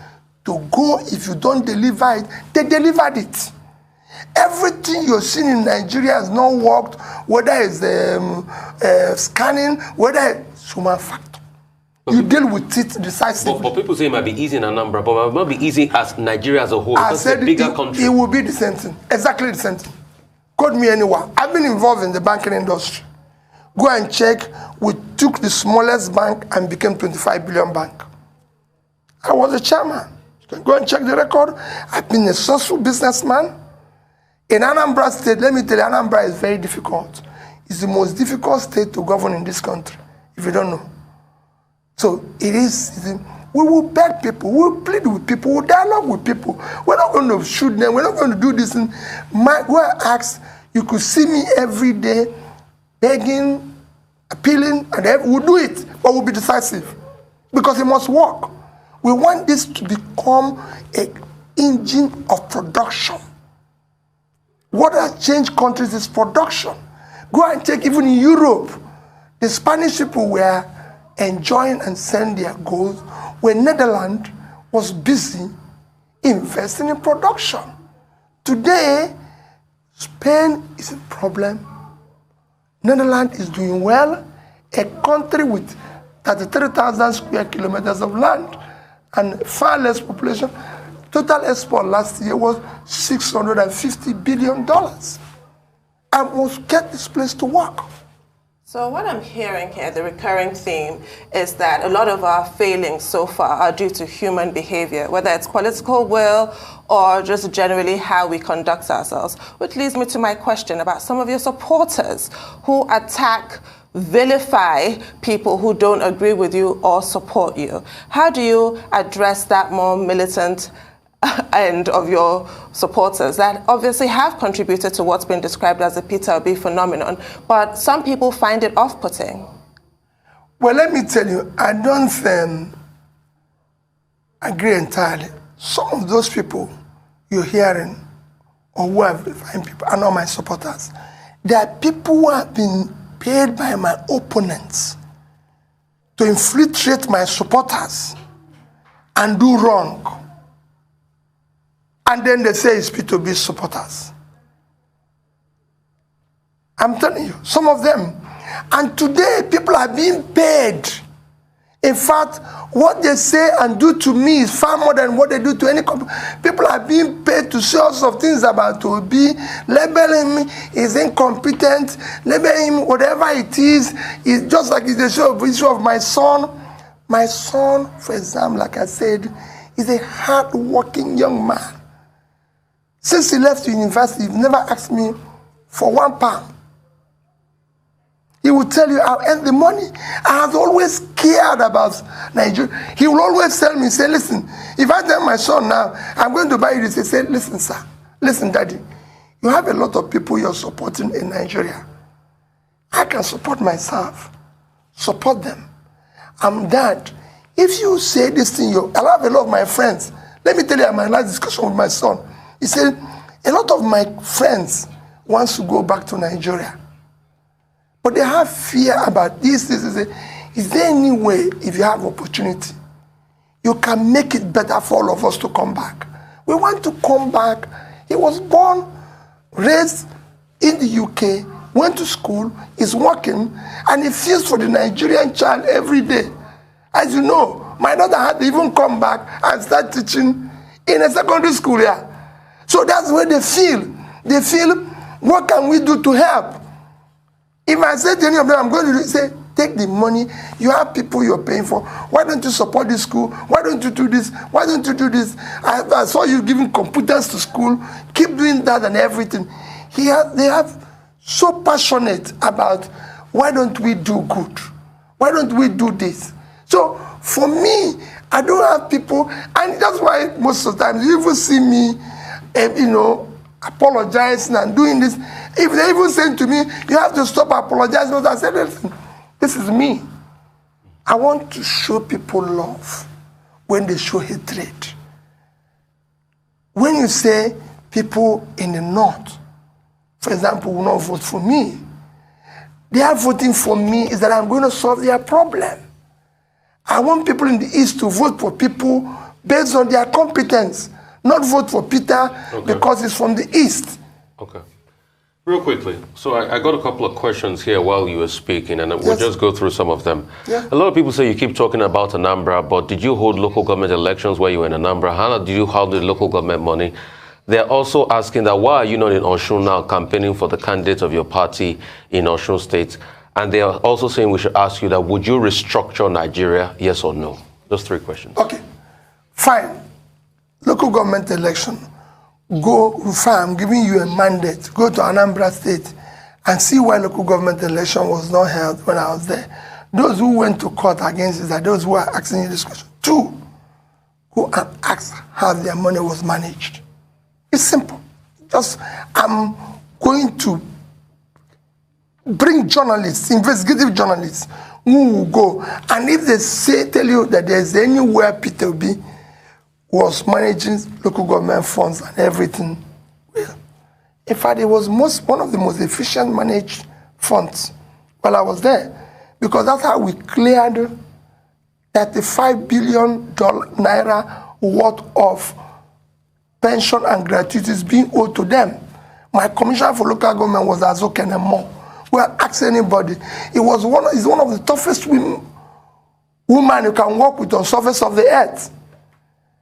[SPEAKER 2] to go if you don't deliver it, they delivered it. Everything you're seeing in Nigeria has not worked, whether it's scanning, whether it's human factor. You deal with it decisively.
[SPEAKER 3] But people say it might be easy in Anambra, but it might not be easy as Nigeria as a whole.
[SPEAKER 2] I said
[SPEAKER 3] it's a bigger country.
[SPEAKER 2] It will be the same thing. Exactly the same thing. Quote me anywhere. I've been involved in the banking industry. Go and check. We took the smallest bank and became 25 billion bank. I was the chairman. You can go and check the record. I've been a successful businessman. In Anambra State, let me tell you, Anambra is very difficult. It's the most difficult state to govern in this country, if you don't know. So it is, we will beg people, we will plead with people, we will dialogue with people. We're not going to shoot them, we're not going to do this. Where I ask, you could see me every day begging, appealing, and we'll do it, but we'll be decisive because it must work. We want this to become an engine of production. What has changed countries is production. Go and check, even in Europe, the Spanish people were enjoying and selling their goods when Netherlands was busy investing in production. Today, Spain is a problem. Netherlands is doing well. A country with 33,000 square kilometers of land and far less population. Total export last year was $650 billion. I must get this place to work.
[SPEAKER 1] So what I'm hearing here, the recurring theme, is that a lot of our failings so far are due to human behavior, whether it's political will or just generally how we conduct ourselves. Which leads me to my question about some of your supporters who attack, vilify people who don't agree with you or support you. How do you address that more militant end of your supporters that obviously have contributed to what's been described as the Peter Obi phenomenon, but some people find it off-putting?
[SPEAKER 2] Well, let me tell you, I don't agree entirely. Some of those people you're hearing, or who have defined people, are not my supporters. There are people who have been paid by my opponents to infiltrate my supporters and do wrong. And then they say it's P2B supporters. I'm telling you, some of them. And today, people are being paid. In fact, what they say and do to me is far more than what they do to any company. People are being paid to say all sorts of things about Obi, labeling him is incompetent, labeling him whatever it is. It's just like it's the issue of my son. My son, for example, like I said, is a hard-working young man. Since he left university, he never asked me for £1. He will tell you, I'll earn the money. I have always cared about Nigeria. He will always tell me, say, listen, if I tell my son now, I'm going to buy you this, he said, listen, sir, listen, daddy, you have a lot of people you're supporting in Nigeria. I can support myself. Support them. Dad, if you say this thing, I have a lot of my friends. Let me tell you my last discussion with my son. He said, a lot of my friends want to go back to Nigeria. But they have fear about this. Is there any way, if you have opportunity, you can make it better for all of us to come back? We want to come back. He was born, raised in the UK, went to school, is working, and he feels for the Nigerian child every day. As you know, my daughter had to even come back and start teaching in a secondary school here. So that's where they feel. They feel, what can we do to help? If I say to any of them, I'm going to say, take the money. You have people you're paying for. Why don't you support this school? Why don't you do this? Why don't you do this? I saw you giving computers to school. Keep doing that and everything. They have so passionate about, why don't we do good? Why don't we do this? So for me, I don't have people, and that's why most of the time you even see me, apologizing and doing this. If they even say to me, you have to stop apologizing, I said, listen, this is me. I want to show people love when they show hatred. When you say people in the north, for example, will not vote for me, they are voting for me is that I'm going to solve their problem. I want people in the east to vote for people based on their competence, not vote for Peter because he's from the east.
[SPEAKER 3] Okay. Real quickly, so I got a couple of questions here while you were speaking, and we'll just go through some of them.
[SPEAKER 2] Yeah.
[SPEAKER 3] A lot of people say you keep talking about Anambra, but did you hold local government elections where you were in Anambra? How did you hold the local government money? They're also asking that why are you not in Osun now campaigning for the candidate of your party in Osun State? And they are also saying we should ask you that would you restructure Nigeria, yes or no? Those three questions.
[SPEAKER 2] Okay, fine. Local government election. Go, fine, I'm giving you a mandate. Go to Anambra State and see why local government election was not held when I was there. those who went to court against it are those who are asking you this question. 2, who asked how their money was managed. It's simple. Just, I'm going to bring journalists, investigative journalists, who will go. And if they tell you that there's anywhere Peter Obi was managing local government funds and everything, well, in fact, it was one of the most efficient managed funds while I was there, because that's how we cleared $35 billion naira worth of pension and gratuities being owed to them. My commissioner for local government was Azokenemo. We are asking anybody. He's one of the toughest women you can work with on the surface of the earth.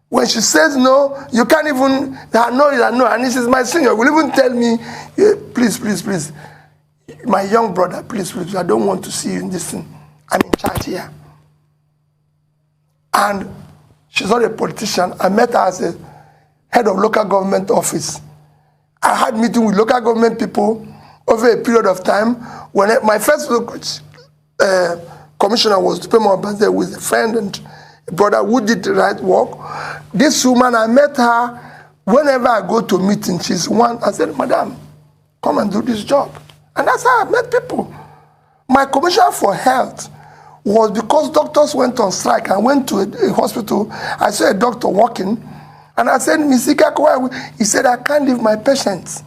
[SPEAKER 2] When she says no, you can't even, no is a no. And this is my senior. Will even tell me, please, please, please, my young brother, please, please, I don't want to see you in this thing. I'm in charge here. And she's not a politician. I met her as a head of local government office. I had meeting with local government people over a period of time. When my first commissioner was to pay my birthday with a friend and a brother who did the right work. This woman, I met her whenever I go to meetings. She's one. I said, Madam, come and do this job. And that's how I met people. My commissioner for health was because doctors went on strike. I went to a hospital. I saw a doctor walking. And I said, Mr. Kakwa, he said, I can't leave my patients.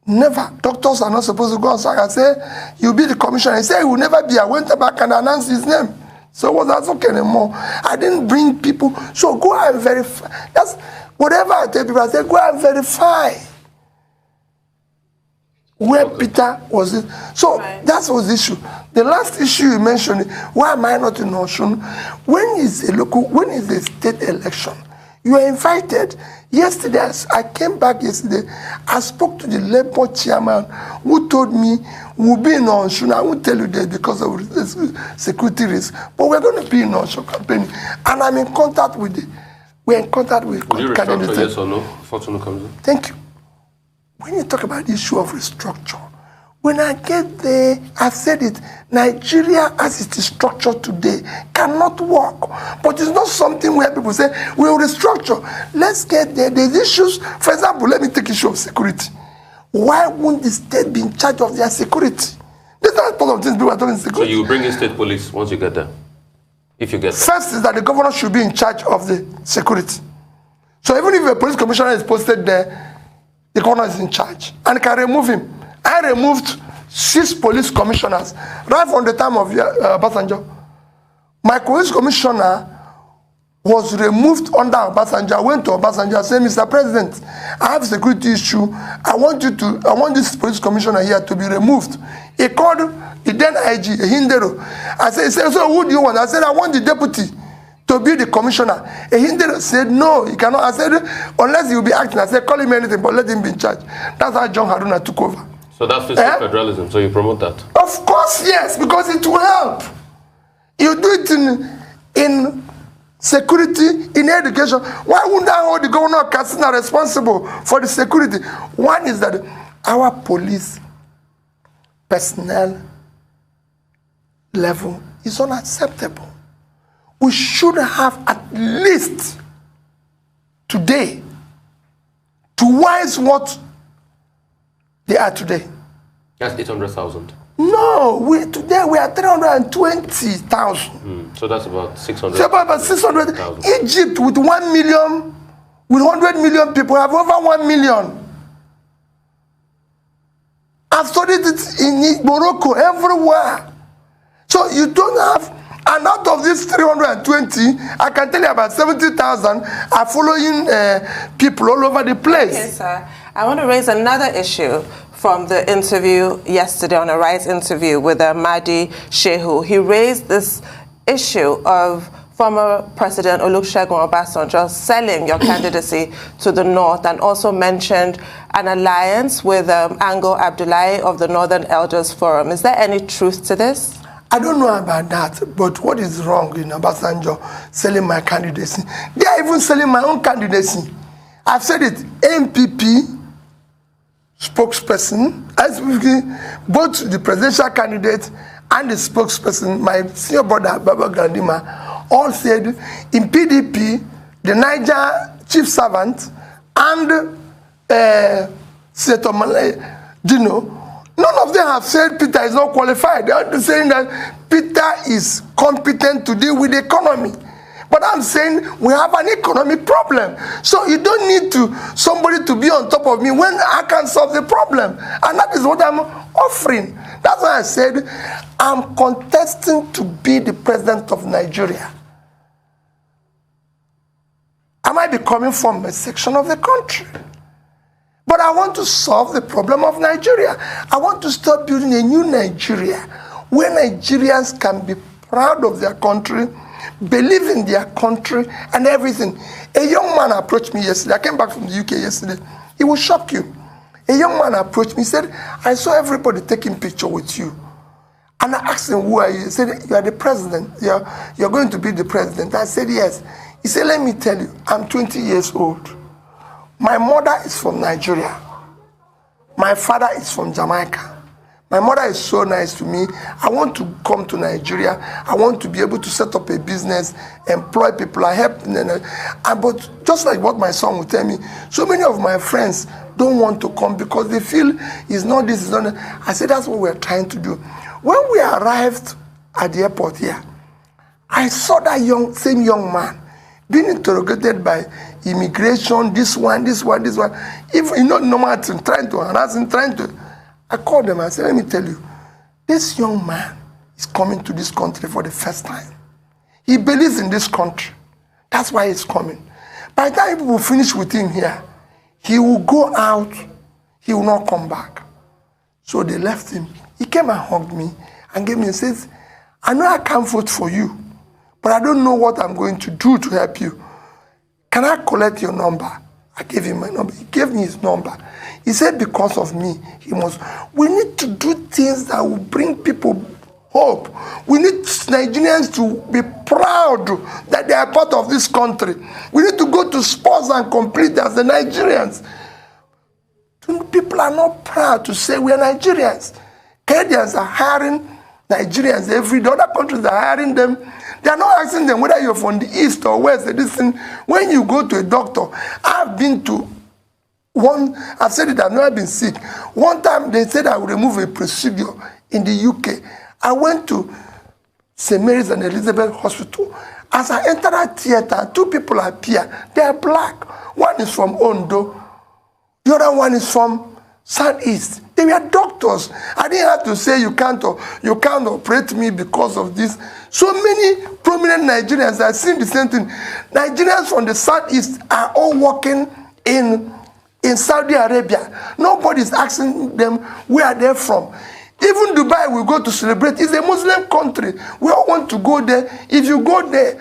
[SPEAKER 2] Never. Doctors are not supposed to go on strike. I said, you'll be the commissioner. He said, he will never be. I went back and announced his name. So was that okay anymore? I didn't bring people. So go and verify. That's whatever I tell people. I say, go and verify where Peter was. So that was the issue. The last issue you mentioned, why am I not in Osun? When is a state election? You are invited. Yesterday, I came back yesterday. I spoke to the Labour chairman who told me we'll be in Osun. I won't tell you that because of security risk. But we're going to be in Osun campaign. And I'm in contact with we're in contact with
[SPEAKER 3] Will you restructure, yes or no, before Tunu comes in?
[SPEAKER 2] Thank you. When you talk about the issue of restructure, when I get there, I've said it, Nigeria as it is structured today cannot work. But it's not something where people say, we'll restructure. Let's get there. There's issues. For example, let me take issue of security. Why won't the state be in charge of their security? There's not part of things people are talking security.
[SPEAKER 3] So you bring in state police once you get there? If you get there?
[SPEAKER 2] First is that the governor should be in charge of the security. So even if a police commissioner is posted there, the governor is in charge and can remove him. I removed 6 police commissioners right from the time of Obasanjo. My police commissioner was removed under Obasanjo. I went to Obasanjo and said, Mr. President, I have a security issue. I want this police commissioner here to be removed. He called the then IG, Hindero. I said, so who do you want? I said, I want the deputy to be the commissioner. Hindero said, no, he cannot. I said, unless he will be acting. I said, call him anything, but let him be in charge. That's how John Haruna took over.
[SPEAKER 3] So that's fiscal federalism, so you promote that?
[SPEAKER 2] Of course, yes, because it will help. You do it in security, in education. Why wouldn't I hold the governor of Katsina responsible for the security? One is that our police personnel level is unacceptable. We should have at least today twice what they are today.
[SPEAKER 3] That's 800,000.
[SPEAKER 2] No, today we are 320,000.
[SPEAKER 3] So that's about 600.
[SPEAKER 2] So about 600. Egypt with 1 million, with 100 million people have over 1 million. I've studied it in Morocco, everywhere. So you don't have, and out of these 320, I can tell you about 70,000 are following people all over the place.
[SPEAKER 1] Okay, sir. I want to raise another issue from the interview yesterday, on a Rights interview with Mahdi Shehu. He raised this issue of former President Olusegun Obasanjo selling your candidacy to the North, and also mentioned an alliance with Ango Abdullahi of the Northern Elders Forum. Is there any truth to this?
[SPEAKER 2] I don't know about that, but what is wrong in Obasanjo selling my candidacy? They are even selling my own candidacy. I've said it, MPP spokesperson, both the presidential candidate and the spokesperson, my senior brother, Baba Galadima, all said in PDP, the Niger chief servant and Senator Dino, none of them have said Peter is not qualified. They are saying that Peter is competent to deal with the economy. But I'm saying we have an economic problem. So you don't need somebody to be on top of me when I can solve the problem. And that is what I'm offering. That's why I said I'm contesting to be the president of Nigeria. I might be coming from a section of the country. But I want to solve the problem of Nigeria. I want to start building a new Nigeria where Nigerians can be proud of their country, believe in their country and everything. A young man approached me yesterday. I came back from the UK yesterday. It will shock you. A young man approached me. He said, I saw everybody taking picture with you. And I asked him, who are you? He said, you are the president. You're going to be the president. I said, yes. He said, let me tell you, I'm 20 years old. My mother is from Nigeria. My father is from Jamaica. My mother is so nice to me. I want to come to Nigeria. I want to be able to set up a business, employ people, I help. But just like what my son will tell me, so many of my friends don't want to come because they feel it's not this, it's not that. I said, that's what we're trying to do. When we arrived at the airport here, I saw that same young man being interrogated by immigration, this one. Even normal thing, trying to harass him, I called them and said, let me tell you, this young man is coming to this country for the first time. He believes in this country. That's why he's coming. By the time people finish with him here, he will go out, he will not come back. So they left him. He came and hugged me and gave me and says, I know I can't vote for you, but I don't know what I'm going to do to help you. Can I collect your number? I gave him my number. He gave me his number. He said because of me, we need to do things that will bring people hope. We need Nigerians to be proud that they are part of this country. We need to go to sports and compete as the Nigerians. People are not proud to say we are Nigerians. Canadians are hiring Nigerians every day. Other countries are hiring them. They are not asking them whether you're from the east or west. When you go to a doctor, I've been to one, I've said it, I've never been sick. One time they said I would remove a procedure in the UK. I went to St. Mary's and Elizabeth Hospital. As I entered that theater, two people appear. They are black. One is from Ondo. The other one is from Southeast. They were doctors. I didn't have to say you can't operate me because of this. So many prominent Nigerians are seeing the same thing. Nigerians from the Southeast are all working in Saudi Arabia. Nobody's asking them where they're from. Even Dubai we go to celebrate. It's a Muslim country. We all want to go there. If you go there,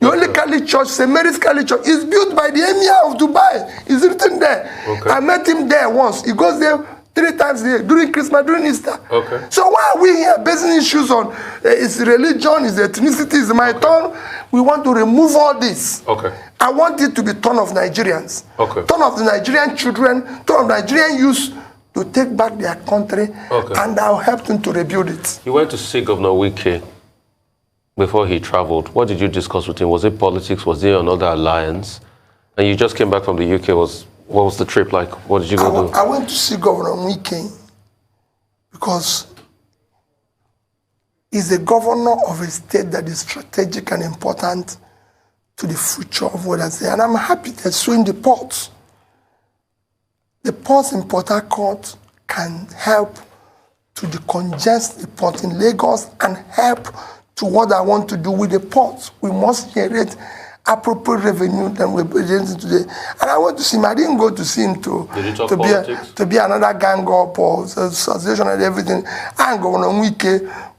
[SPEAKER 2] the only Catholic church, St. Mary's Catholic Church, is built by the Emir of Dubai. It's written there. Okay. I met him there once. He goes there 3 times a year, during Christmas, during Easter. Okay. So why are we here basing issues on his religion, his ethnicity, his my turn? We want to remove all this. Okay. I want it to be turn of Nigerians. Okay. Turn of the Nigerian children, turn of Nigerian youth to take back their country, and I'll help them to rebuild it. You went to see Governor Wike before he traveled. What did you discuss with him? Was it politics? Was there another alliance? And you just came back from the UK. What was the trip like? What did you go do? I went to see Governor Wike because he's the governor of a state that is strategic and important to the future of what I say. And I'm happy they're showing the ports. The ports in Port Harcourt can help to decongest the port in Lagos and help to what I want to do with the ports. We must generate appropriate revenue than we're presenting today. And I went to see him. I didn't go to see him to be another gang up or association and everything. And Governor Wike,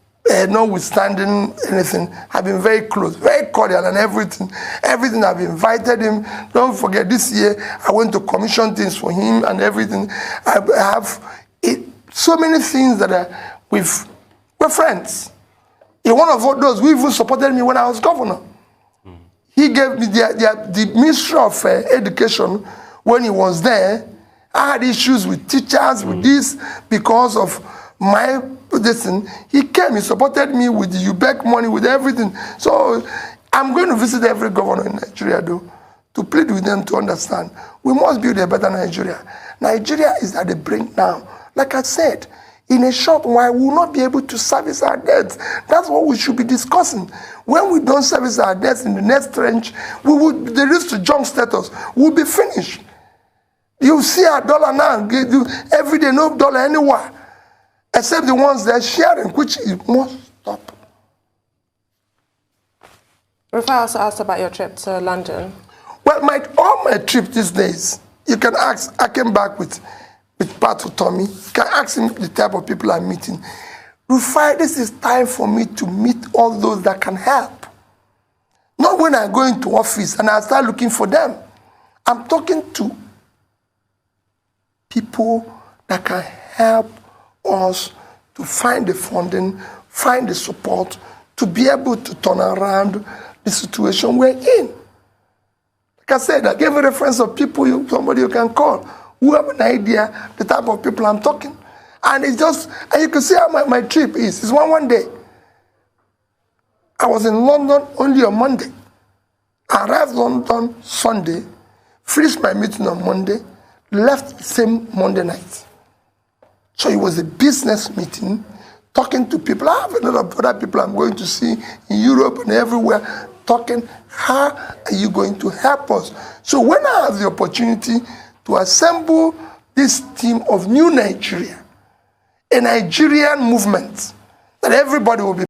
[SPEAKER 2] notwithstanding anything, have been very close, very cordial and everything. Everything I've invited him. Don't forget, this year I went to commission things for him and everything. I have so many things that we're friends. One of those who even supported me when I was governor. He gave me the Ministry of Education when he was there. I had issues with teachers, with this, because of my position, he came, he supported me with the UBEC money, with everything. So I'm going to visit every governor in Nigeria, though, to plead with them to understand. We must build a better Nigeria. Nigeria is at the brink now. Like I said, in a short while, we will not be able to service our debts. That's what we should be discussing. When we don't service our debts in the next trench, the risk to junk status will be finished. You see our dollar now, every day, no dollar anywhere, except the ones they're sharing, which must stop.
[SPEAKER 1] Rufai also asked about your trip to London.
[SPEAKER 2] Well, all my trip these days, you can ask, I came back with Pat Tommy. You can ask him the type of people I'm meeting. Rufai, this is time for me to meet all those that can help. Not when I go into office and I start looking for them. I'm talking to people that can help us to find the funding, find the support, to be able to turn around the situation we're in. Like I said, I gave a reference of people, somebody you can call, who have an idea, the type of people I'm talking. And it's just, and you can see how my trip is. It's one day. I was in London only on Monday. I arrived in London Sunday, finished my meeting on Monday, left the same Monday night. So it was a business meeting, talking to people. I have a lot of other people I'm going to see in Europe and everywhere, talking, how are you going to help us? So when I have the opportunity to assemble this team of new Nigeria, a Nigerian movement, that everybody will be